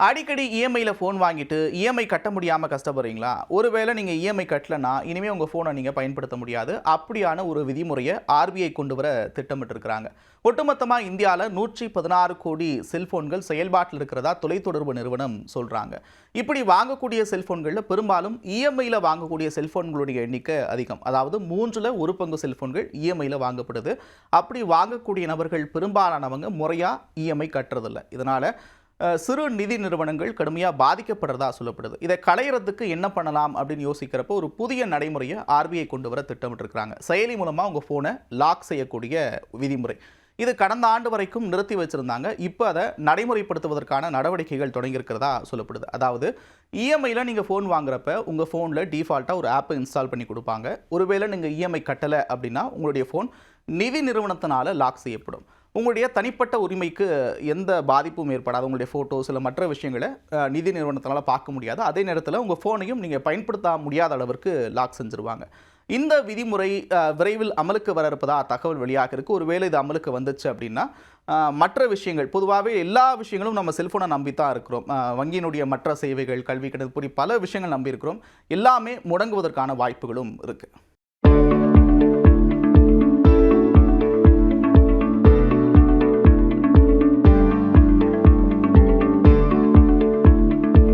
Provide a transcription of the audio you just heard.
அடிக்கடி இஎம்ஐயில் ஃபோன் வாங்கிட்டு இஎம்ஐ கட்ட முடியாமல் கஷ்டப்படுறீங்களா? ஒருவேளை நீங்கள் இஎம்ஐ கட்டலனா இனிமேல் உங்கள் ஃபோனை நீங்கள் பயன்படுத்த முடியாது. அப்படியான ஒரு விதிமுறையை ஆர்பிஐ கொண்டு வர திட்டமிட்டிருக்கிறாங்க. ஒட்டுமொத்தமாக இந்தியாவில் 116 கோடி செல்போன்கள் செயல்பாட்டில் இருக்கிறதா தொலைத்தொடர்பு நிறுவனம் சொல்கிறாங்க. இப்படி வாங்கக்கூடிய செல்போன்களில் பெரும்பாலும் இஎம்ஐயில் வாங்கக்கூடிய செல்போன்களுடைய எண்ணிக்கை அதிகம். அதாவது 3ல் 1 பங்கு செல்போன்கள் இஎம்ஐயில் வாங்கப்படுது. அப்படி வாங்கக்கூடிய நபர்கள் பெரும்பாலானவங்க முறையாக இஎம்ஐ கட்டுறதில்லை. இதனால் சிறு நிதி நிறுவனங்கள் கடுமையாக பாதிக்கப்படுறதா சொல்லப்படுது. இதை களையிறதுக்கு என்ன பண்ணலாம் அப்படின்னு யோசிக்கிறப்போ ஒரு புதிய நடைமுறையை ஆர்பிஐ கொண்டு வர திட்டமிட்டிருக்கிறாங்க. செயலி மூலமாக உங்கள் ஃபோனை லாக் செய்யக்கூடிய விதிமுறை. இது கடந்த ஆண்டு வரைக்கும் நிறுத்தி வச்சுருந்தாங்க. இப்போ அதை நடைமுறைப்படுத்துவதற்கான நடவடிக்கைகள் தொடங்கியிருக்கிறதா சொல்லப்படுது. அதாவது இஎம்ஐயில் நீங்கள் ஃபோன் வாங்குறப்ப உங்கள் ஃபோனில் டிஃபால்ட்டாக ஒரு ஆப்பை இன்ஸ்டால் பண்ணி கொடுப்பாங்க. ஒருவேளை நீங்கள் இஎம்ஐ கட்டலை அப்படின்னா உங்களுடைய ஃபோன் நிதி நிறுவனத்தினால் லாக் செய்யப்படும். உங்களுடைய தனிப்பட்ட உரிமைக்கு எந்த பாதிப்பும் ஏற்படாது. உங்களுடைய ஃபோட்டோஸ் இல்லை மற்ற விஷயங்களை நிதி நிறுவனத்தினால் பார்க்க முடியாது. அதே நேரத்தில் உங்கள் ஃபோனையும் நீங்கள் பயன்படுத்த முடியாத அளவிற்கு லாக் செஞ்சுருவாங்க. இந்த விதிமுறை விரைவில் அமலுக்கு வர இருப்பதா தகவல் வெளியாக இருக்குது. ஒருவேளை இது அமலுக்கு வந்துச்சு அப்படின்னா மற்ற விஷயங்கள் பொதுவாகவே எல்லா விஷயங்களும் நம்ம செல்ஃபோனை நம்பி தான் இருக்கிறோம். வங்கியினுடைய மற்ற சேவைகள், கல்வி கடன், பல விஷயங்கள் நம்பி இருக்கிறோம். எல்லாமே முடங்குவதற்கான வாய்ப்புகளும் இருக்குது.